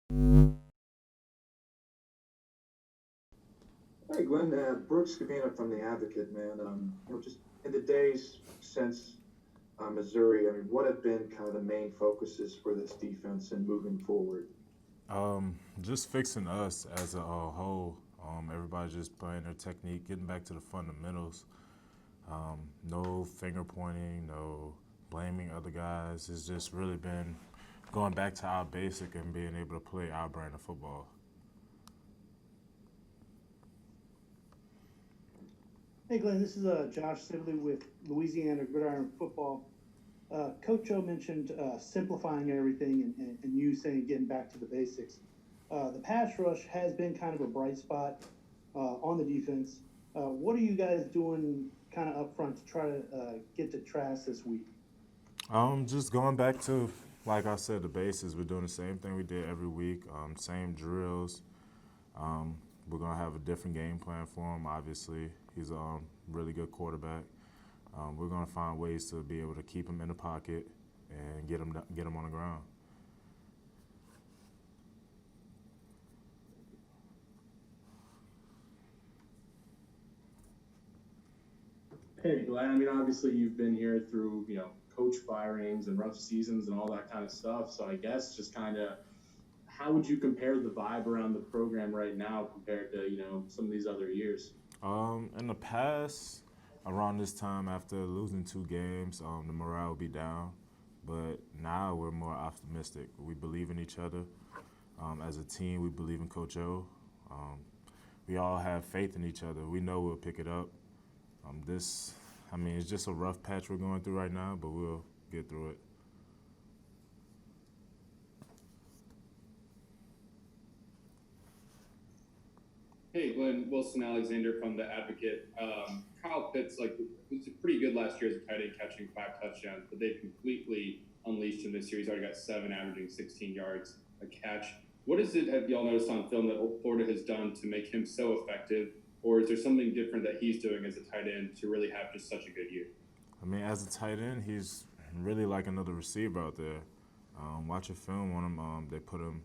Hey Glenn, Brooks Cabana from the Advocate, man. Just in the days since Missouri, I mean, what have been kind of the main focuses for this defense and moving forward? Just fixing us as a whole. Everybody just playing their technique, getting back to the fundamentals. No finger pointing, no blaming other guys. It's just really been going back to our basic and being able to play our brand of football. Hey Glenn, this is Josh Sibley with Louisiana Gridiron Football. Coach O mentioned simplifying everything and you saying getting back to the basics. The pass rush has been kind of a bright spot on the defense. What are you guys doing kind of up front to try to get to Trask this week? Just going back to, like I said, the bases. We're doing the same thing we did every week. Same drills. We're gonna have a different game plan for him. Obviously, he's a really good quarterback. We're gonna find ways to be able to keep him in the pocket and get him on the ground. Hey, Glenn. I mean, obviously you've been here through, coach firings and rough seasons and all that kind of stuff. So I guess just kind of how would you compare the vibe around the program right now compared to, some of these other years? In the past, around this time after losing two games, the morale would be down. But now we're more optimistic. We believe in each other. As a team, we believe in Coach O. Um, we all have faith in each other. We know we'll pick it up. It's just a rough patch we're going through right now, but we'll get through it. Hey, Glenn, Wilson Alexander from the Advocate. Kyle Pitts, was pretty good last year as a tight end, catching 5 touchdowns, but they completely unleashed him this year. He's already got 7, averaging 16 yards a catch. What is it, have y'all noticed on film, that Florida has done to make him so effective? Or is there something different that he's doing as a tight end to really have just such a good year? As a tight end, he's really like another receiver out there. Watch a film on him. They put him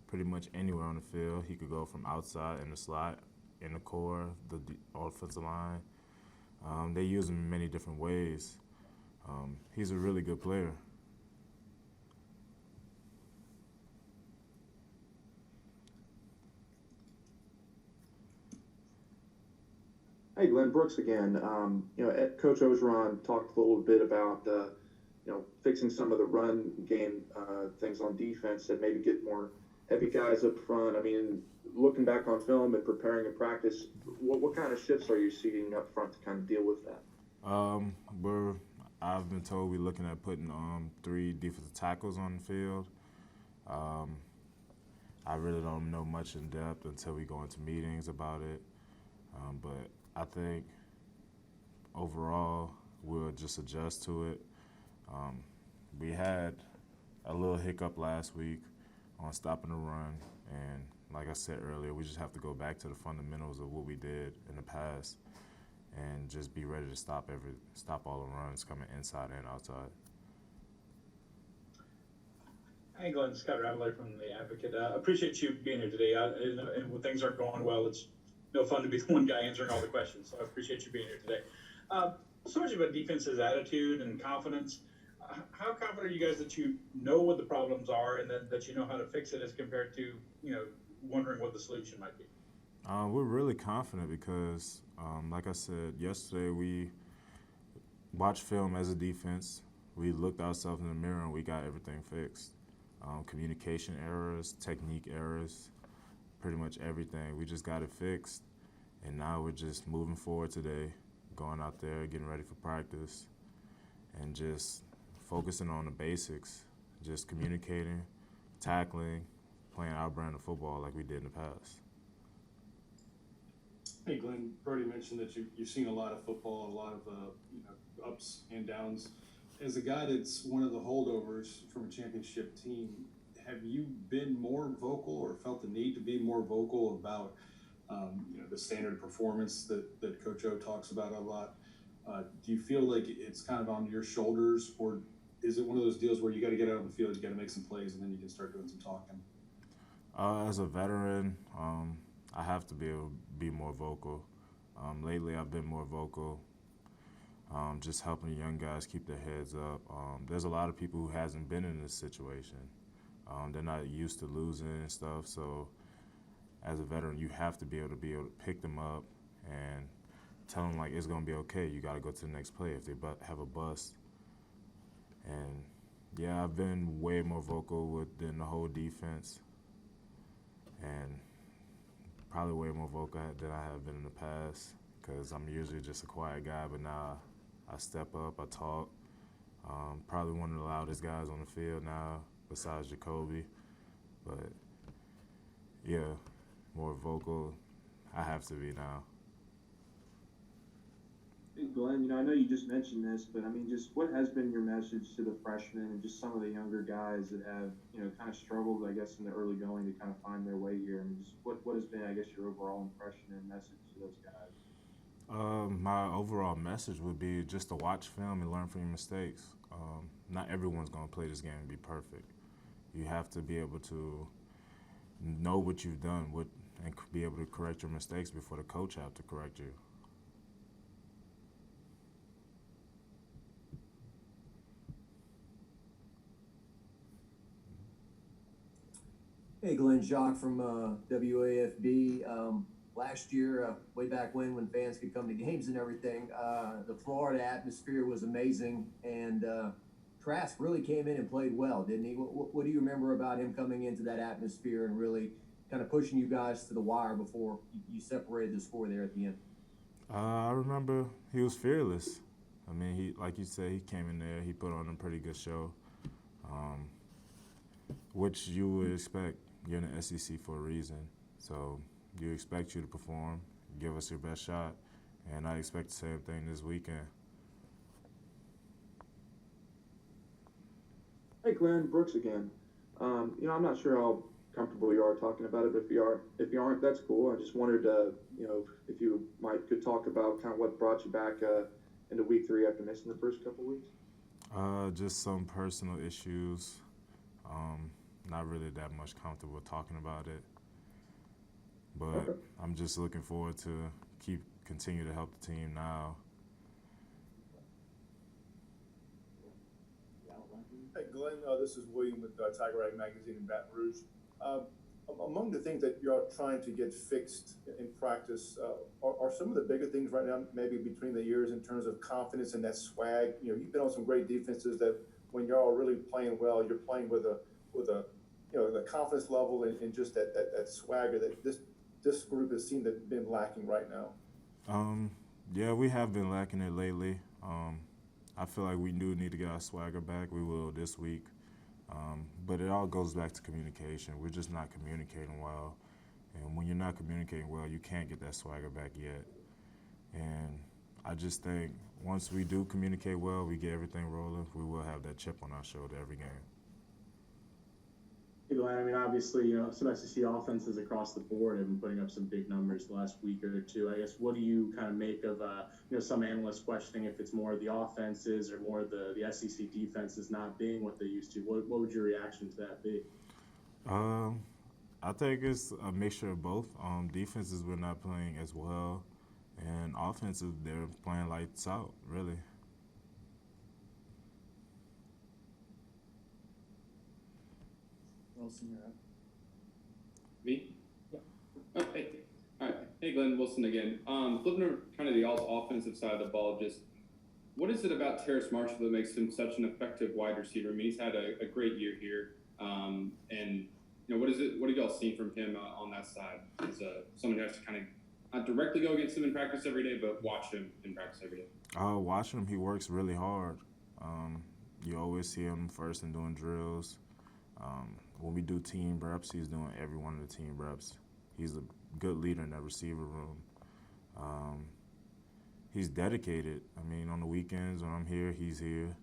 pretty much anywhere on the field. He could go from outside in the slot, in the core, the offensive line. They use him in many different ways. He's a really good player. Hey Glenn, Brooks again. Coach Ogeron talked a little bit about fixing some of the run game things on defense and maybe get more heavy guys up front. I mean, looking back on film and preparing in practice, what kind of shifts are you seeing up front to kind of deal with that? Um, we're I've been told we're looking at putting 3 defensive tackles on the field. Um, I really don't know much in depth until we go into meetings about it. But I think overall we'll just adjust to it. Um, we had a little hiccup last week on stopping the run, and like I said earlier, we just have to go back to the fundamentals of what we did in the past and just be ready to stop all the runs coming inside and outside. Hey, Glenn, Scott Rattler from the Advocate. Appreciate you being here today. And when things aren't going well, it's no fun to be the one guy answering all the questions. So I appreciate you being here today. So much about defense's attitude and confidence. How confident are you guys that you know what the problems are and then that you know how to fix it as compared to, wondering what the solution might be? We're really confident because, like I said yesterday, we watched film as a defense. We looked ourselves in the mirror and we got everything fixed. Communication errors, technique errors, pretty much everything. We just got it fixed, and now we're just moving forward today, going out there, getting ready for practice, and just focusing on the basics, just communicating, tackling, playing our brand of football like we did in the past. Hey, Glenn, Brody mentioned that you've seen a lot of football, a lot of ups and downs. As a guy that's one of the holdovers from a championship team, have you been more vocal or felt the need to be more vocal about the standard performance that Coach O talks about a lot? Do you feel like it's kind of on your shoulders, or is it one of those deals where you got to get out on the field, you got to make some plays, and then you can start doing some talking? As a veteran, I have to be able to be more vocal. Lately, I've been more vocal, just helping young guys keep their heads up. There's a lot of people who hasn't been in this situation. They're not used to losing and stuff, so as a veteran, you have to be able to pick them up and tell them, like, it's going to be okay. You got to go to the next play if they have a bust. And, yeah, I've been way more vocal than the whole defense, and probably way more vocal than I have been in the past, because I'm usually just a quiet guy, but now I step up, I talk. Probably one of the loudest guys on the field now, besides Jacoby. But, yeah, more vocal. I have to be now. Hey, Glenn, I know you just mentioned this, but I mean, just what has been your message to the freshmen and just some of the younger guys that have, kind of struggled, I guess, in the early going to kind of find their way here? I mean, just what has been, I guess, your overall impression and message to those guys? My overall message would be just to watch film and learn from your mistakes. Not everyone's going to play this game and be perfect. You have to be able to know what you've done and be able to correct your mistakes before the coach have to correct you. Hey, Glenn, Jacques from WAFB. Last year, way back when fans could come to games and everything, the Florida atmosphere was amazing, and Trask really came in and played well, didn't he? What do you remember about him coming into that atmosphere and really kind of pushing you guys to the wire before you separated the score there at the end? I remember he was fearless. I mean, he, like you said, he came in there, he put on a pretty good show, which you would expect. You're in the SEC for a reason, so you expect you to perform, give us your best shot, and I expect the same thing this weekend. Hey, Glenn, Brooks again. I'm not sure how comfortable you are talking about it, but if you aren't, that's cool. I just wondered, if you could talk about kind of what brought you back into week 3 after missing the first couple weeks. Just some personal issues. Not really that much comfortable talking about it, but Okay. I'm just looking forward to continue to help the team now. Hey, Glenn, this is William with Tiger Eye Magazine in Baton Rouge. Among the things that you're trying to get fixed in practice, are some of the bigger things right now, maybe between the years, in terms of confidence and that swag? You've been on some great defenses that when you're all really playing well, you're playing with a the confidence level and just that swagger that this group has seen that been lacking right now. Yeah, we have been lacking it lately. I feel like we do need to get our swagger back. We will this week. But it all goes back to communication. We're just not communicating well. And when you're not communicating well, you can't get that swagger back yet. And I just think once we do communicate well, we get everything rolling, we will have that chip on our shoulder every game. Hey, Glenn, I mean, obviously, some SEC offenses across the board have been putting up some big numbers the last week or two. I guess, what do you kind of make of, some analysts questioning if it's more of the offenses or more of the SEC defenses not being what they used to? What would your reaction to that be? I think it's a mixture of both. Defenses, we're not playing as well, and offensive, they're playing lights out, really. Wilson, you're up. Me? Yeah. Oh, hey. All right. Hey, Glenn, Wilson again. Flipping over kind of the offensive side of the ball, just what is it about Terrace Marshall that makes him such an effective wide receiver? I mean, he's had a great year here. And what have y'all seen from him on that side? As someone who has to kind of not directly go against him in practice every day, but watch him in practice every day. Watching him, he works really hard. You always see him first in doing drills. When we do team reps, he's doing every one of the team reps. He's a good leader in that receiver room. He's dedicated. I mean, on the weekends when I'm here, he's here.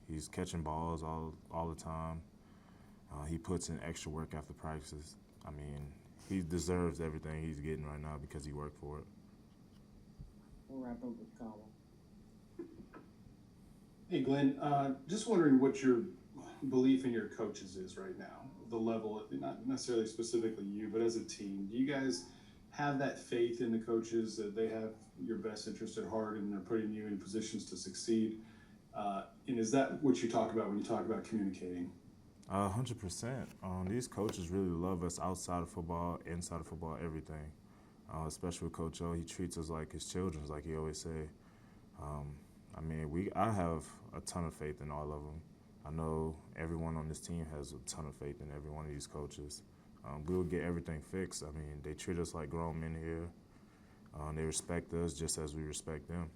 He's catching balls all the time. He puts in extra work after practices. I mean, he deserves everything he's getting right now because he worked for it. We'll wrap up with Kyle. Hey, Glenn, just wondering what your belief in your coaches is right now. the level, not necessarily specifically you, but as a team, do you guys have that faith in the coaches that they have your best interest at heart and they're putting you in positions to succeed? And is that what you talk about when you talk about communicating? 100%. These coaches really love us outside of football, inside of football, everything. Especially with Coach O, he treats us like his children, like he always say. I have a ton of faith in all of them. I know everyone on this team has a ton of faith in every one of these coaches. We will get everything fixed. They treat us like grown men here. They respect us just as we respect them.